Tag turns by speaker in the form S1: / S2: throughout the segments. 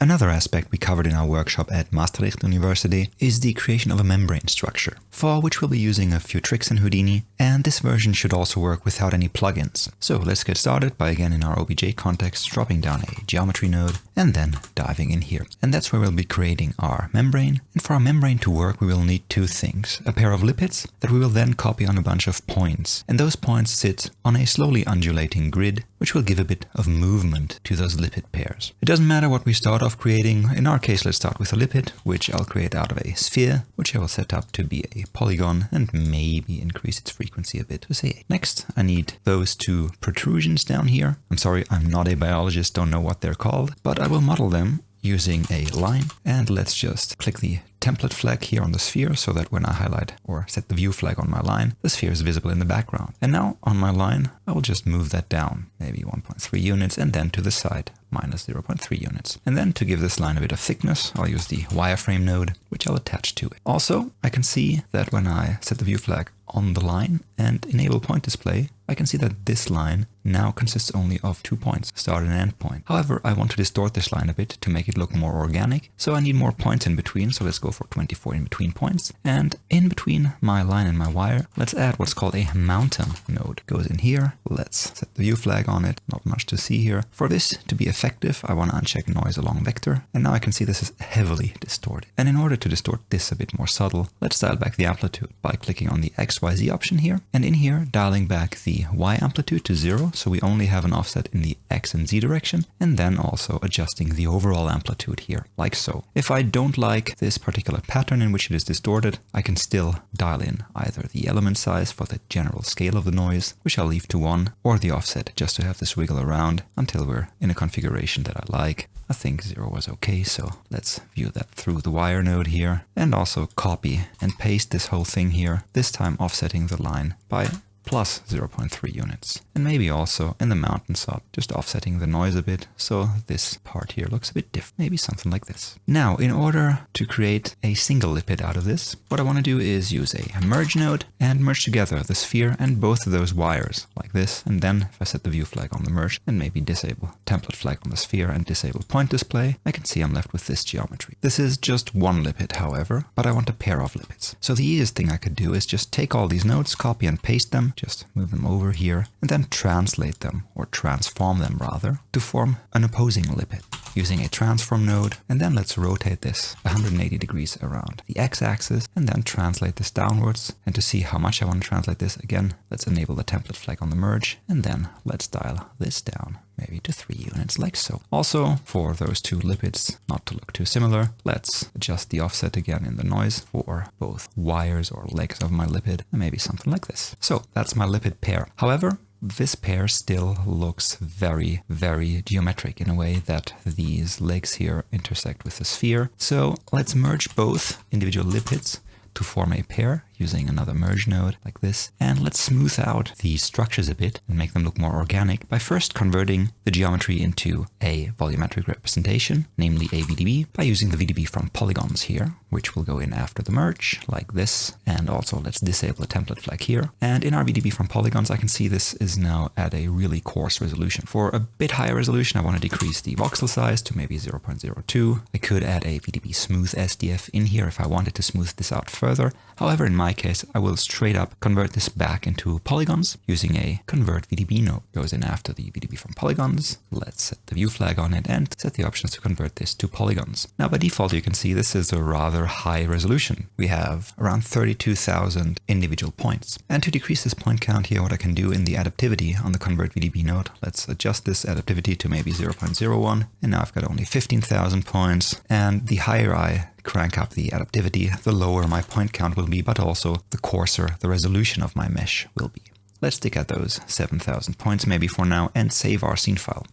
S1: Another aspect we covered in our workshop at Maastricht University is the creation of a membrane structure, for which we'll be using a few tricks in Houdini, and this version should also work without any plugins. So let's get started by, again in our OBJ context, dropping down a geometry node and then diving in here. And that's where we'll be creating our membrane. And for our membrane to work, we will need two things: a pair of lipids that we will then copy on a bunch of points. And those points sit on a slowly undulating grid, which will give a bit of movement to those lipid pairs. It doesn't matter what we start off creating. In our case, let's start with a lipid, which I'll create out of a sphere, which I will set up to be a polygon and maybe increase its frequency a bit to say 8. Next, I need those two protrusions down here. I'm sorry, I'm not a biologist, don't know what they're called, but I will model them using a line. And let's just click the template flag here on the sphere so that when I highlight or set the view flag on my line, the sphere is visible in the background. And now on my line, I will just move that down, maybe 1.3 units, and then to the side, minus 0.3 units. And then to give this line a bit of thickness, I'll use the wireframe node, which I'll attach to it. Also, I can see that when I set the view flag on the line and enable point display, I can see that this line now consists only of 2 points, start and end point. However, I want to distort this line a bit to make it look more organic, so I need more points in between, so let's go for 24 in between points. And in between my line and my wire, let's add what's called a mountain node. Goes in here, let's set the view flag on it, not much to see here. For this to be effective, I want to uncheck noise along vector, and now I can see this is heavily distorted. And in order to distort this a bit more subtle, let's dial back the amplitude by clicking on the XYZ option here, and in here dialing back the Y amplitude to 0, so we only have an offset in the X and Z direction, and then also adjusting the overall amplitude here, like so. If I don't like this particular pattern in which it is distorted, I can still dial in either the element size for the general scale of the noise, which I'll leave to 1, or the offset just to have this wiggle around until we're in a configuration that I like. I think 0 was okay, so let's view that through the wire node here, and also copy and paste this whole thing here, this time offsetting the line by plus 0.3 units. And maybe also in the mountain sub, just offsetting the noise a bit, so this part here looks a bit different. Maybe something like this. Now, in order to create a single lipid out of this, what I want to do is use a merge node and merge together the sphere and both of those wires, like this. And then if I set the view flag on the merge and maybe disable template flag on the sphere and disable point display, I can see I'm left with this geometry. This is just one lipid, however, but I want a pair of lipids. So the easiest thing I could do is just take all these nodes, copy and paste them, just move them over here, and then translate them, or transform them rather, to form an opposing lipid using a transform node. And then let's rotate this 180 degrees around the x-axis and then translate this downwards. And to see how much I want to translate this, again, let's enable the template flag on the merge, and then let's dial this down maybe to 3 units, like so. Also, for those two lipids not to look too similar, let's adjust the offset again in the noise for both wires or legs of my lipid, and maybe something like this. So that's my lipid pair. However, this pair still looks very, very geometric in a way that these legs here intersect with the sphere. So let's merge both individual lipids to form a pair using another merge node like this. And let's smooth out the structures a bit and make them look more organic by first converting the geometry into a volumetric representation, namely a VDB, by using the VDB from polygons here, which will go in after the merge like this. And also let's disable the template flag here. And in our VDB from polygons, I can see this is now at a really coarse resolution. For a bit higher resolution, I want to decrease the voxel size to maybe 0.02. I could add a VDB smooth SDF in here if I wanted to smooth this out further. However, in my case, I will straight up convert this back into polygons using a convert VDB node. Goes in after the VDB from polygons. Let's set the view flag on it and set the options to convert this to polygons. Now by default, you can see this is a rather high resolution. We have around 32,000 individual points. And to decrease this point count here, what I can do in the adaptivity on the convert VDB node, let's adjust this adaptivity to maybe 0.01. And now I've got only 15,000 points. And the higher I crank up the adaptivity, the lower my point count will be, but also the coarser the resolution of my mesh will be. Let's stick at those 7,000 points maybe for now and save our scene file.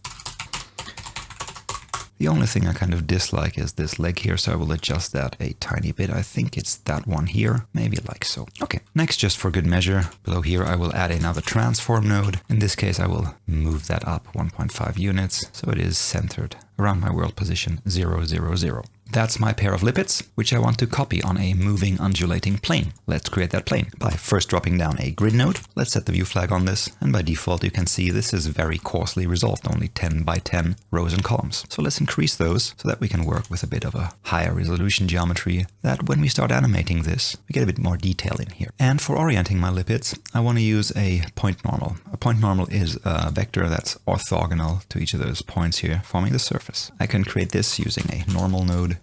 S1: The only thing I kind of dislike is this leg here, so I will adjust that a tiny bit. I think it's that one here, maybe like so. Okay, next, just for good measure, below here I will add another transform node. In this case, I will move that up 1.5 units, so it is centered around my world position 0, 0, 0. That's my pair of lipids, which I want to copy on a moving undulating plane. Let's create that plane by first dropping down a grid node. Let's set the view flag on this, and by default you can see this is very coarsely resolved, only 10 by 10 rows and columns. So let's increase those so that we can work with a bit of a higher resolution geometry, that when we start animating this, we get a bit more detail in here. And for orienting my lipids, I want to use a point normal. A point normal is a vector that's orthogonal to each of those points here, forming the surface. I can create this using a normal node,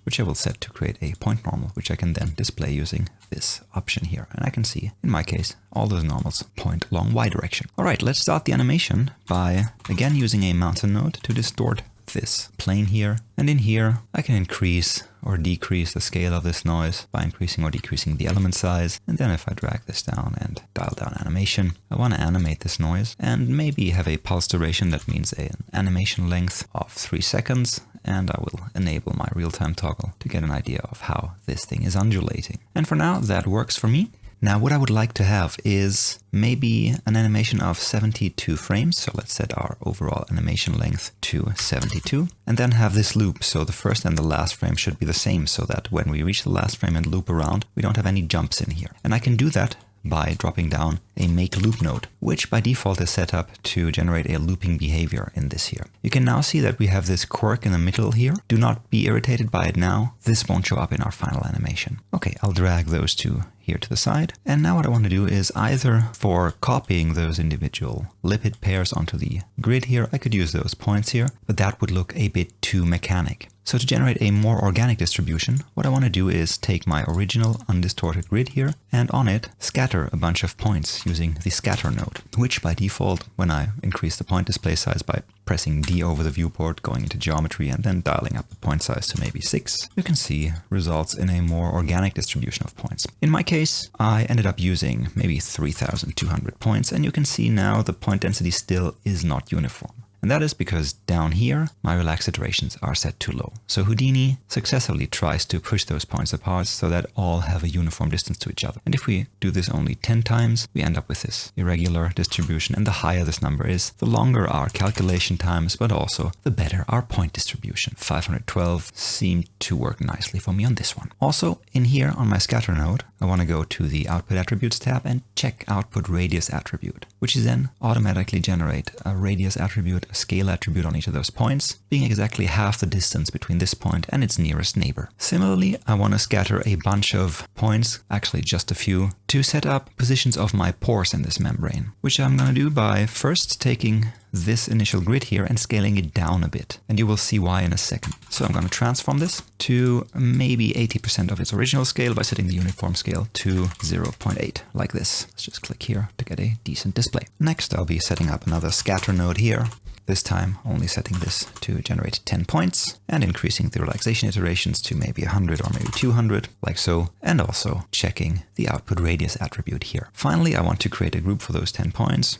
S1: which I will set to create a point normal, which I can then display using this option here. And I can see, in my case, all those normals point along y direction. All right, let's start the animation by, again, using a mountain node to distort this plane here. And in here, I can increase or decrease the scale of this noise by increasing or decreasing the element size. And then if I drag this down and dial down animation, I want to animate this noise and maybe have a pulse duration. That means an animation length of 3 seconds. And I will enable my real-time toggle to get an idea of how this thing is undulating. And for now, that works for me. Now, what I would like to have is maybe an animation of 72 frames. So let's set our overall animation length to 72 and then have this loop. So the first and the last frame should be the same so that when we reach the last frame and loop around, we don't have any jumps in here. And I can do that by dropping down a make loop node, which by default is set up to generate a looping behavior in this here. You can now see that we have this quirk in the middle here. Do not be irritated by it now. This won't show up in our final animation. Okay, I'll drag those two here to the side. And now what I want to do is either for copying those individual lipid pairs onto the grid here, I could use those points here, but that would look a bit too mechanic. So to generate a more organic distribution, what I want to do is take my original undistorted grid here and on it scatter a bunch of points using the scatter node, which by default, when I increase the point display size by pressing D over the viewport, going into geometry and then dialing up the point size to maybe 6, you can see results in a more organic distribution of points. In my case, I ended up using maybe 3,200 points, and you can see now the point density still is not uniform. And that is because down here, my relaxed iterations are set too low. So Houdini successfully tries to push those points apart so that all have a uniform distance to each other. And if we do this only 10 times, we end up with this irregular distribution. And the higher this number is, the longer our calculation times, but also the better our point distribution. 512 seemed to work nicely for me on this one. Also, in here on my scatter node, I want to go to the output attributes tab and check output radius attribute, which is then automatically generate a radius attribute, a scale attribute on each of those points, being exactly half the distance between this point and its nearest neighbor. Similarly, I want to scatter a bunch of points, actually just a few, to set up positions of my pores in this membrane, which I'm going to do by first taking this initial grid here and scaling it down a bit. And you will see why in a second. So I'm going to transform this to maybe 80% of its original scale by setting the uniform scale to 0.8, like this. Let's just click here to get a decent display. Next, I'll be setting up another scatter node here. This time only setting this to generate 10 points and increasing the relaxation iterations to maybe 100 or maybe 200, like so, and also checking the output radius attribute here. Finally, I want to create a group for those 10 points.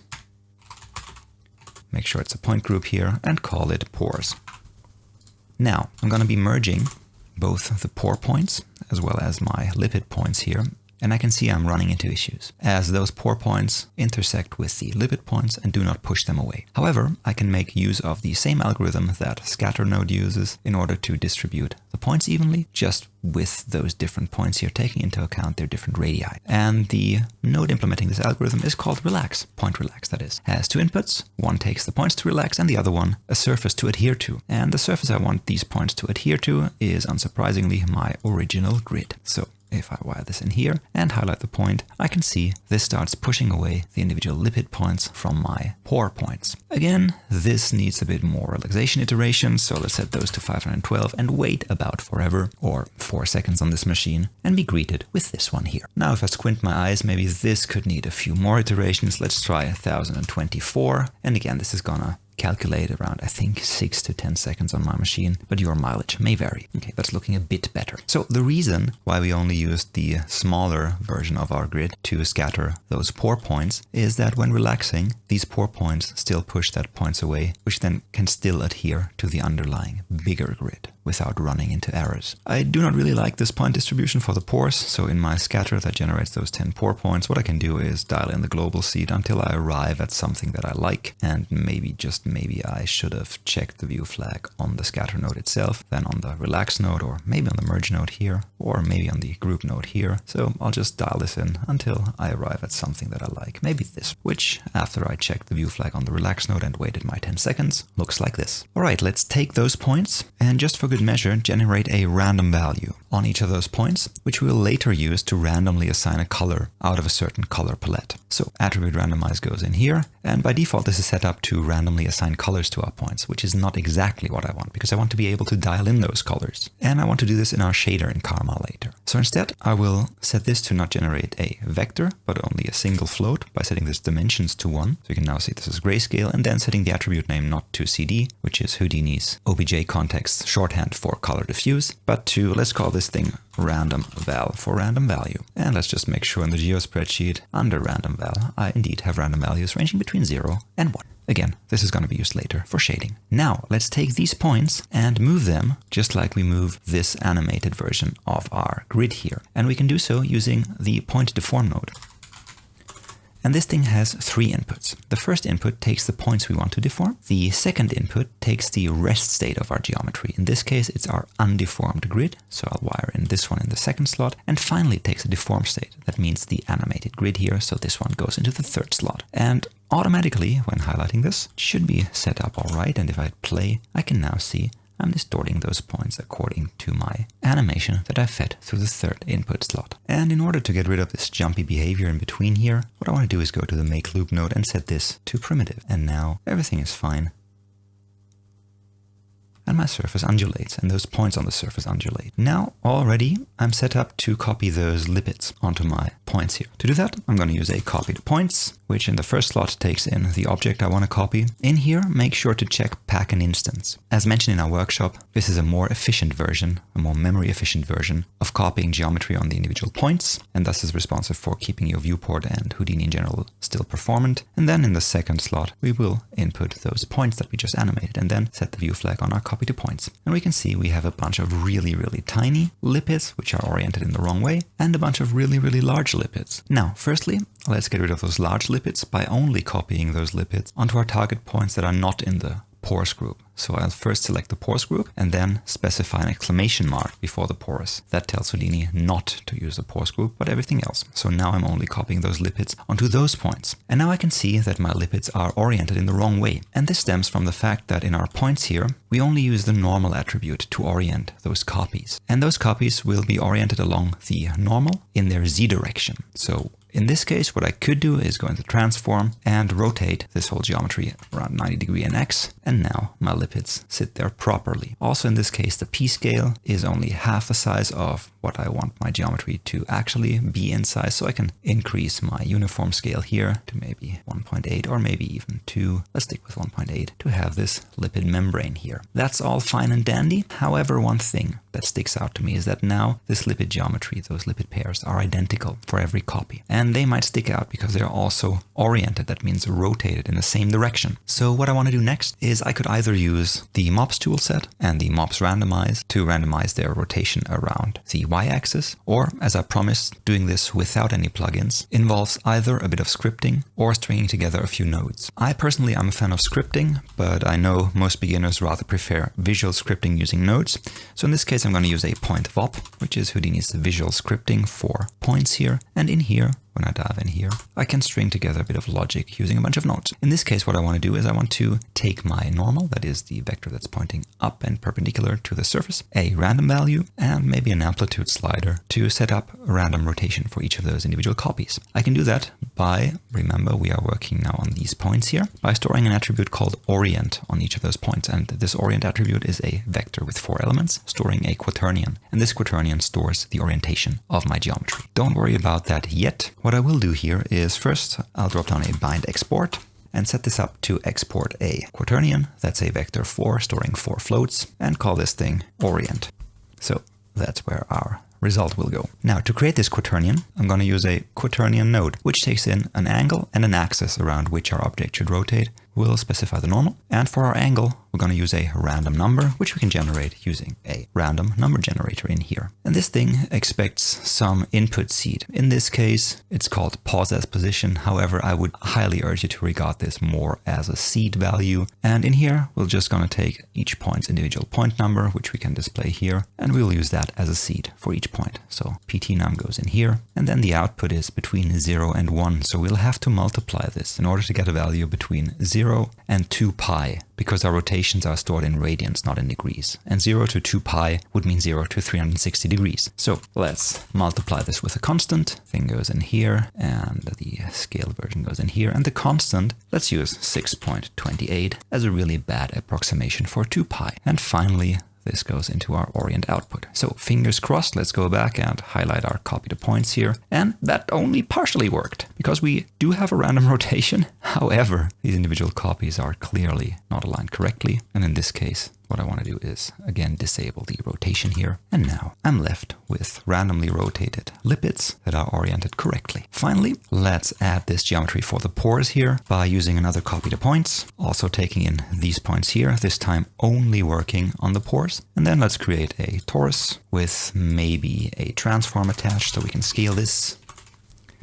S1: Make sure it's a point group here and call it pores. Now, I'm going to be merging both the pore points as well as my lipid points here. And I can see I'm running into issues, as those pore points intersect with the lipid points and do not push them away. However, I can make use of the same algorithm that scatter node uses in order to distribute the points evenly, just with those different points here, taking into account their different radii. And the node implementing this algorithm is called relax, point relax that is. Has two inputs, one takes the points to relax and the other one a surface to adhere to. And the surface I want these points to adhere to is unsurprisingly my original grid. So if I wire this in here and highlight the point, I can see this starts pushing away the individual lipid points from my pore points. Again, this needs a bit more relaxation iteration, so let's set those to 512 and wait about forever, or 4 seconds on this machine, and be greeted with this one here. Now if I squint my eyes, maybe this could need a few more iterations. Let's try 1024, and again this is gonna calculate around, I think, 6 to 10 seconds on my machine, but your mileage may vary. Okay, that's looking a bit better. So the reason why we only used the smaller version of our grid to scatter those pore points is that when relaxing, these pore points still push that points away, which then can still adhere to the underlying bigger grid without running into errors. I do not really like this point distribution for the pores, so in my scatter that generates those 10 pore points, what I can do is dial in the global seed until I arrive at something that I like, and maybe just maybe I should have checked the view flag on the scatter node itself, then on the relax node, or maybe on the merge node here, or maybe on the group node here. So I'll just dial this in until I arrive at something that I like. Maybe this, which after I checked the view flag on the relax node and waited my 10 seconds, looks like this. All right, let's take those points and just for good measure, generate a random value on each of those points, which we'll later use to randomly assign a color out of a certain color palette. So attribute randomize goes in here, and by default this is set up to randomly assign colors to our points, which is not exactly what I want, because I want to be able to dial in those colors. And I want to do this in our shader in Karma later. So instead, I will set this to not generate a vector, but only a single float by setting this dimensions to 1. So you can now see this is grayscale, and then setting the attribute name not to CD, which is Houdini's OBJ context shorthand for color diffuse, but to, let's call this thing random val for random value. And let's just make sure in the geo spreadsheet under random val, I indeed have random values ranging between 0 and 1. Again, this is going to be used later for shading. Now, let's take these points and move them just like we move this animated version of our grid here. And we can do so using the point deform node. And this thing has 3 inputs. The first input takes the points we want to deform. The second input takes the rest state of our geometry. In this case, it's our undeformed grid. So I'll wire in this one in the second slot. And finally, it takes a deformed state. That means the animated grid here. So this one goes into the third slot. And automatically, when highlighting this, it should be set up all right. And if I play, I can now see I'm distorting those points according to my animation that I fed through the third input slot. And in order to get rid of this jumpy behavior in between here, what I want to do is go to the make loop node and set this to primitive. And now everything is fine. And my surface undulates, and those points on the surface undulate. Now, already, I'm set up to copy those lipids onto my points here. To do that, I'm going to use a copy to points, which in the first slot takes in the object I want to copy. In here, make sure to check pack an instance. As mentioned in our workshop, this is a more efficient version, a more memory efficient version of copying geometry on the individual points, and thus is responsive for keeping your viewport and Houdini in general still performant. And then in the second slot, we will input those points that we just animated and then set the view flag on our copy to points. And we can see we have a bunch of really, really tiny lipids, which are oriented in the wrong way, and a bunch of really, really large lipids. Now, firstly, let's get rid of those large lipids by only copying those lipids onto our target points that are not in the porous group. So I'll first select the porous group and then specify an exclamation mark before the porous. That tells Houdini not to use the porous group, but everything else. So now I'm only copying those lipids onto those points. And now I can see that my lipids are oriented in the wrong way. And this stems from the fact that in our points here, we only use the normal attribute to orient those copies. And those copies will be oriented along the normal in their z direction. So in this case, what I could do is go into transform and rotate this whole geometry around 90 degrees in X, and now my lipids sit there properly. Also in this case, the P scale is only half the size of what I want my geometry to actually be in size, so I can increase my uniform scale here to maybe 1.8 or maybe even 2. Let's stick with 1.8 to have this lipid membrane here. That's all fine and dandy. However, one thing that sticks out to me is that now this lipid geometry, those lipid pairs, are identical for every copy. And they might stick out because they're also oriented, that means rotated in the same direction. So what I want to do next is I could either use the MOPS toolset and the MOPS randomize to randomize their rotation around the y-axis, or as I promised, doing this without any plugins involves either a bit of scripting or stringing together a few nodes. I personally am a fan of scripting, but I know most beginners rather prefer visual scripting using nodes. So in this case, I'm going to use a point VOP, which is Houdini's visual scripting for points here. And in here, when I dive in here, I can string together a bit of logic using a bunch of nodes. In this case, what I want to do is I want to take my normal, that is the vector that's pointing up and perpendicular to the surface, a random value, and maybe an amplitude slider to set up a random rotation for each of those individual copies. I can do that by, remember, we are working now on these points here, by storing an attribute called orient on each of those points. And this orient attribute is a vector with 4 elements, storing a quaternion. And this quaternion stores the orientation of my geometry. Don't worry about that yet. What I will do here is first I'll drop down a bind export and set this up to export a quaternion. That's a vector 4 storing 4 floats, and call this thing orient. So that's where our result will go. Now to create this quaternion, I'm going to use a quaternion node, which takes in an angle and an axis around which our object should rotate. we'll specify the normal. And for our angle, we're going to use a random number, which we can generate using a random number generator in here. And this thing expects some input seed. In this case, it's called pause as position. However, I would highly urge you to regard this more as a seed value. And in here, we're just going to take each point's individual point number, which we can display here, and we'll use that as a seed for each point. So pt num goes in here, and then the output is between 0 and 1. So we'll have to multiply this in order to get a value between 0 and 2 pi, because our rotations are stored in radians, not in degrees. And 0 to 2 pi would mean 0 to 360 degrees. So let's multiply this with a constant. Thing goes in here, and the scale version goes in here. And the constant, let's use 6.28 as a really bad approximation for 2 pi. And finally, this goes into our orient output. So fingers crossed, let's go back and highlight our copy to points here. And that only partially worked because we do have a random rotation. However, these individual copies are clearly not aligned correctly. And in this case, what I want to do is again disable the rotation here. And now I'm left with randomly rotated lipids that are oriented correctly. Finally, let's add this geometry for the pores here by using another copy to points. Also taking in these points here, this time only working on the pores. And then let's create a torus with maybe a transform attached so we can scale this.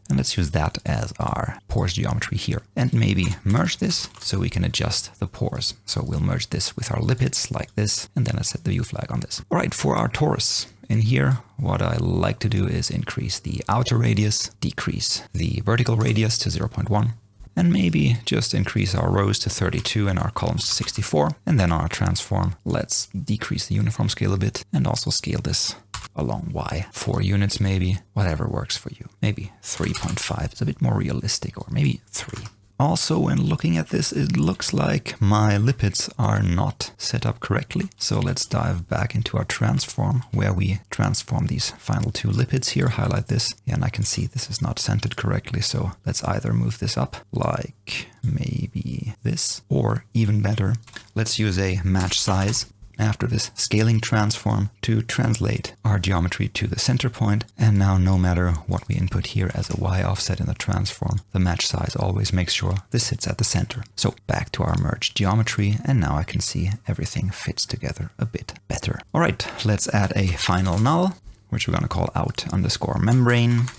S1: And let's use that as our pores geometry here. And maybe merge this so we can adjust the pores. So we'll merge this with our lipids like this, and then let's set the view flag on this. All right, for our torus in here, what I like to do is increase the outer radius, decrease the vertical radius to 0.1. And maybe just increase our rows to 32 and our columns to 64. And then our transform, let's decrease the uniform scale a bit and also scale this along Y. 4 units maybe, whatever works for you. Maybe 3.5 is a bit more realistic, or maybe 3. Also, when looking at this, it looks like my lipids are not set up correctly. So let's dive back into our transform where we transform these final 2 lipids here, highlight this. Yeah, and I can see this is not centered correctly. So let's either move this up like maybe this, or even better, let's use a match size after this scaling transform to translate our geometry to the center point. And now no matter what we input here as a Y offset in the transform, the match size always makes sure this sits at the center. So back to our merged geometry, and now I can see everything fits together a bit better. All right, let's add a final null, which we're going to call out_membrane.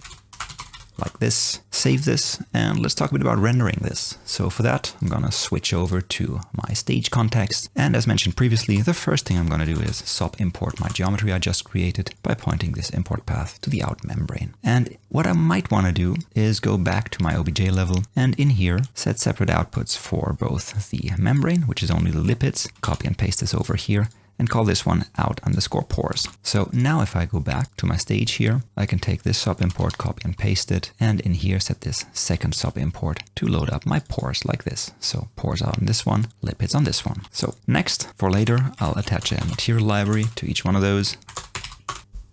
S1: Like this, save this, and let's talk a bit about rendering this. So for that, I'm gonna switch over to my stage context. And as mentioned previously, the first thing I'm gonna do is SOP import my geometry I just created by pointing this import path to the out membrane. And what I might wanna do is go back to my OBJ level and in here, set separate outputs for both the membrane, which is only the lipids, copy and paste this over here, and call this one out_pores. So now if I go back to my stage here, I can take this sub import, copy and paste it, and in here set this second sub import to load up my pores like this. So pores out on this one, lipids on this one. So next, for later, I'll attach a material library to each one of those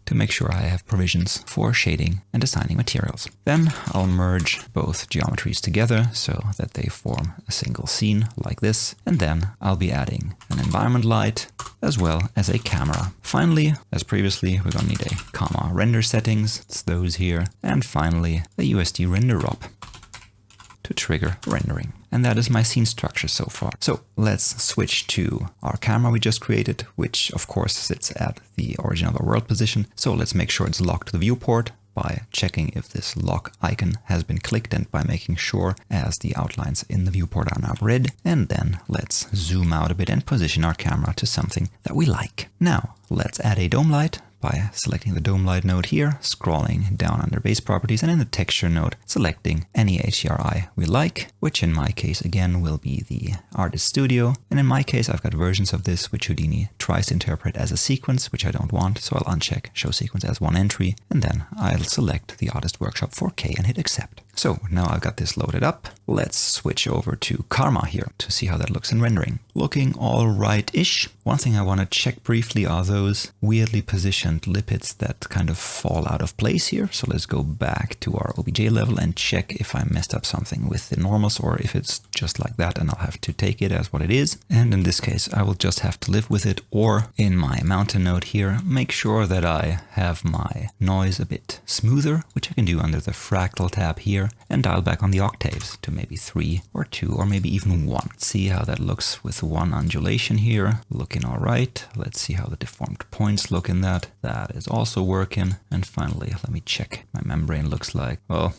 S1: to make sure I have provisions for shading and assigning materials. Then I'll merge both geometries together so that they form a single scene like this. And then I'll be adding an environment light as well as a camera. Finally, as previously, we're gonna need a comma render settings, it's those here. And finally, a USD render up to trigger rendering. And that is my scene structure so far. So let's switch to our camera we just created, which of course sits at the origin of our world position. So let's make sure it's locked to the viewport by checking if this lock icon has been clicked and by making sure as the outlines in the viewport are now red. And then let's zoom out a bit and position our camera to something that we like. Now let's add a dome light by selecting the dome light node here, scrolling down under base properties, and in the texture node, selecting any HDRI we like, which in my case again will be the Artist Studio. And in my case, I've got versions of this which Houdini tries to interpret as a sequence, which I don't want, so I'll uncheck show sequence as one entry, and then I'll select the Artist Workshop 4K and hit accept. So now I've got this loaded up. Let's switch over to Karma here to see how that looks in rendering. Looking all right-ish. One thing I want to check briefly are those weirdly positioned lipids that kind of fall out of place here. So let's go back to our OBJ level and check if I messed up something with the normals or if it's just like that and I'll have to take it as what it is. And in this case, I will just have to live with it, Or in my mountain node here, make sure that I have my noise a bit smoother, which I can do under the fractal tab here, and dial back on the octaves to maybe 3 or 2 or maybe even 1. See how that looks with 1 undulation here, looking all right. Let's see how the deformed points look in that. That is also working. And finally, let me check my membrane looks like. Well,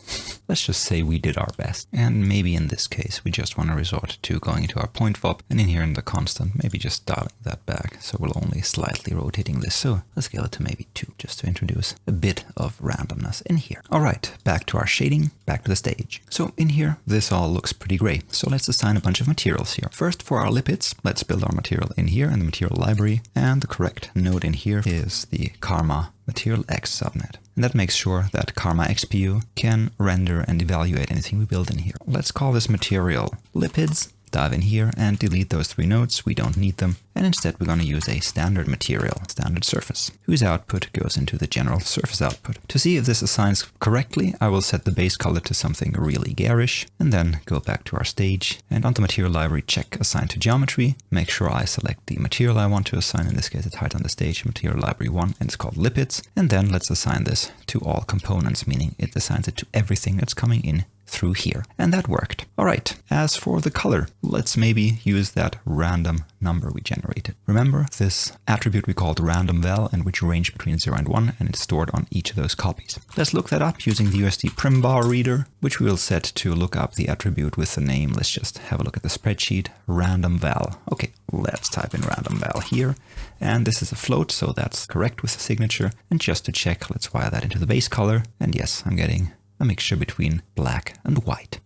S1: let's just say we did our best. And maybe in this case, we just want to resort to going into our point FOB, and in here in the constant, maybe just dialing that back. So we're only slightly rotating this. So let's scale it to maybe 2, just to introduce a bit of randomness in here. All right, back to our shading, back to the stage. So in here, this all looks pretty gray. So let's assign a bunch of materials here. First, for our lipids, let's build our material in here in the material library. And the correct node in here is the Karma Material X subnet. And that makes sure that KarmaXPU can render and evaluate anything we build in here. Let's call this material lipids. Dive in here and delete those 3 nodes. We don't need them. And instead we're going to use a standard material, standard surface, whose output goes into the general surface output. To see if this assigns correctly, I will set the base color to something really garish, and then go back to our stage and on the material library check assign to geometry. Make sure I select the material I want to assign. In this case, it's height on the stage, material library 1, and it's called lipids. And then let's assign this to all components, meaning it assigns it to everything that's coming in through here. And that worked. All right, as for the color, let's maybe use that random number we generated. Remember this attribute we called random val, and which ranged between 0 and 1, and it's stored on each of those copies. Let's look that up using the USD primbar reader, which we will set to look up the attribute with the name. Let's just have a look at the spreadsheet, random val. Okay, let's type in random val here. And this is a float, so that's correct with the signature. And just to check, let's wire that into the base color. And yes, I'm getting a mixture between black and white.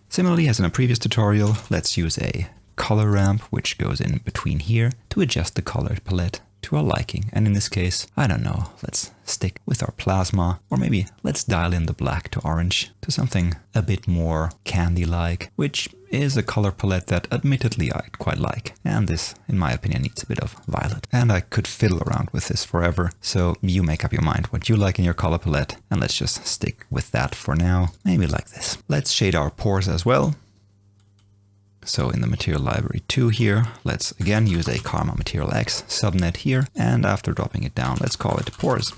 S1: Similarly, as in a previous tutorial, let's use a color ramp, which goes in between here to adjust the color palette to our liking. And in this case, I don't know, let's stick with our plasma, or maybe let's dial in the black to orange to something a bit more candy-like, which is a color palette that admittedly I quite like. And this, in my opinion, needs a bit of violet. And I could fiddle around with this forever, so you make up your mind what you like in your color palette, and let's just stick with that for now, maybe like this. Let's shade our pores as well. So in the material library 2 here, let's again use a Karma Material X subnet here, and after dropping it down, let's call it pores.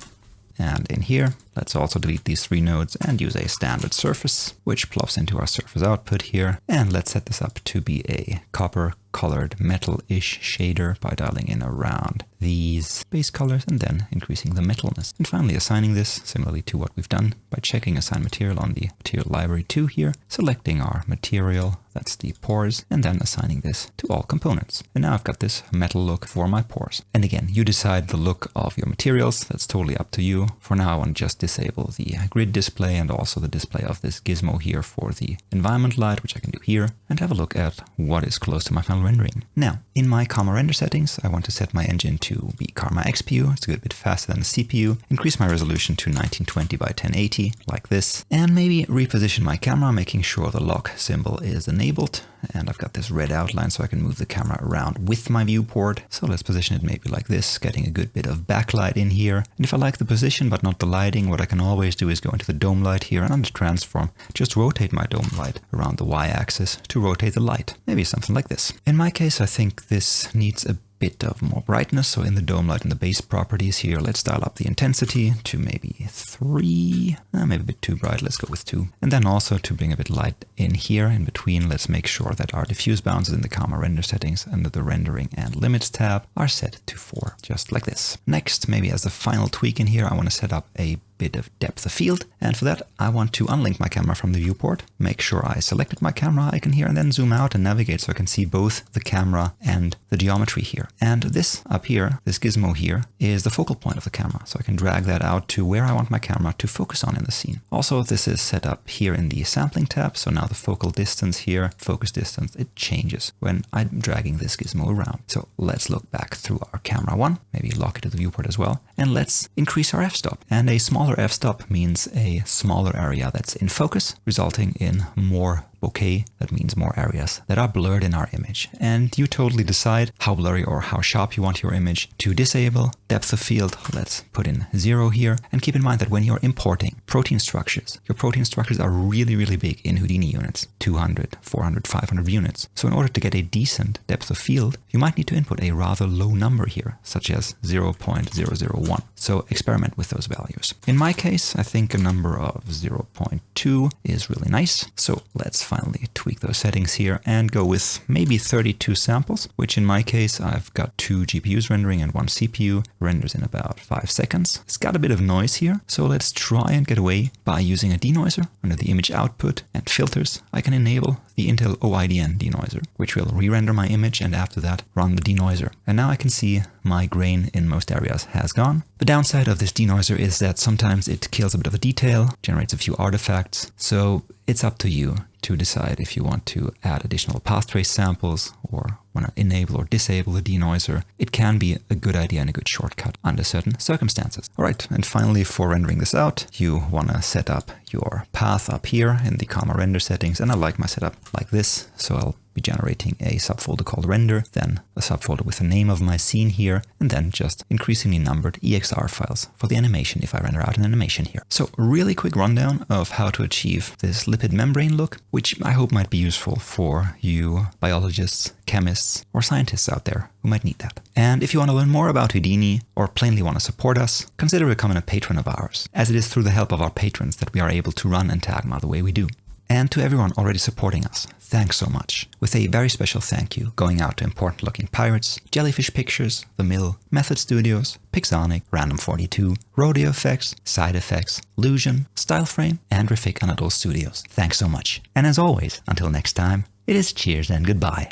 S1: And in here, let's also delete these 3 nodes and use a standard surface, which plops into our surface output here. And let's set this up to be a copper colored metal-ish shader by dialing in around these base colors and then increasing the metalness. And finally assigning this, similarly to what we've done, by checking assign material on the material library 2 here, selecting our material, that's the pores, and then assigning this to all components. And now I've got this metal look for my pores. And again, you decide the look of your materials, that's totally up to you. For now, I want to just disable the grid display and also the display of this gizmo here for the environment light, which I can do here, and have a look at what is close to my final rendering. Now, in my Karma render settings, I want to set my engine to be KarmaXPU. It's a good bit faster than the CPU. Increase my resolution to 1920 by 1080, like this. And maybe reposition my camera, making sure the lock symbol is enabled. And I've got this red outline so I can move the camera around with my viewport. So let's position it maybe like this, getting a good bit of backlight in here. And if I like the position but not the lighting, what I can always do is go into the dome light here and under transform, just rotate my dome light around the y-axis to rotate the light. Maybe something like this. In my case, I think this needs a bit of more brightness. So in the dome light and the base properties here, let's dial up the intensity to maybe 3, maybe a bit too bright. Let's go with 2. And then also to bring a bit light in here in between, let's make sure that our diffuse bounces in the Karma render settings under the rendering and limits tab are set to 4, just like this. Next, maybe as the final tweak in here, I want to set up a bit of depth of field, and for that I want to unlink my camera from the viewport, make sure I selected my camera icon here, and then zoom out and navigate so I can see both the camera and the geometry here. And this up here, this gizmo here, is the focal point of the camera, so I can drag that out to where I want my camera to focus on in the scene. Also, this is set up here in the sampling tab, so now the focal distance here, focus distance, it changes when I'm dragging this gizmo around. So let's look back through our camera 1, maybe lock it to the viewport as well, and let's increase our f-stop. And a smaller f-stop means a smaller area that's in focus, resulting in more bokeh, that means more areas that are blurred in our image. And you totally decide how blurry or how sharp you want your image. To disable depth of field, let's put in 0 here. And keep in mind that when you're importing protein structures, your protein structures are really, really big in Houdini units, 200, 400, 500 units. So in order to get a decent depth of field, you might need to input a rather low number here, such as 0.001. So experiment with those values. In my case, I think a number of 0.2 is really nice. So let's finally tweak those settings here and go with maybe 32 samples, which in my case, I've got 2 GPUs rendering and 1 CPU, renders in about 5 seconds. It's got a bit of noise here, so let's try and get away by using a denoiser. Under the image output and filters, I can enable the Intel OIDN denoiser, which will re-render my image and after that run the denoiser. And now I can see my grain in most areas has gone. The downside of this denoiser is that sometimes it kills a bit of a detail, generates a few artifacts, so it's up to you to decide if you want to add additional path trace samples or want to enable or disable the denoiser. It can be a good idea and a good shortcut under certain circumstances. All right, and finally for rendering this out, you want to set up your path up here in the Karma render settings, and I like my setup like this, so I'll be generating a subfolder called render, then a subfolder with the name of my scene here, and then just increasingly numbered EXR files for the animation if I render out an animation here. So a really quick rundown of how to achieve this lipid membrane look, which I hope might be useful for you biologists, chemists, or scientists out there who might need that. And if you want to learn more about Houdini or plainly want to support us, consider becoming a patron of ours, as it is through the help of our patrons that we are able to run and Tagma the way we do. And to everyone already supporting us, thanks so much. With a very special thank you going out to Important Looking Pirates, Jellyfish Pictures, The Mill, Method Studios, Pixonic, Random42, Rodeo Effects, Side Effects, Lusion, Styleframe, and Rafik Anadol Studios. Thanks so much. And as always, until next time, it is cheers and goodbye.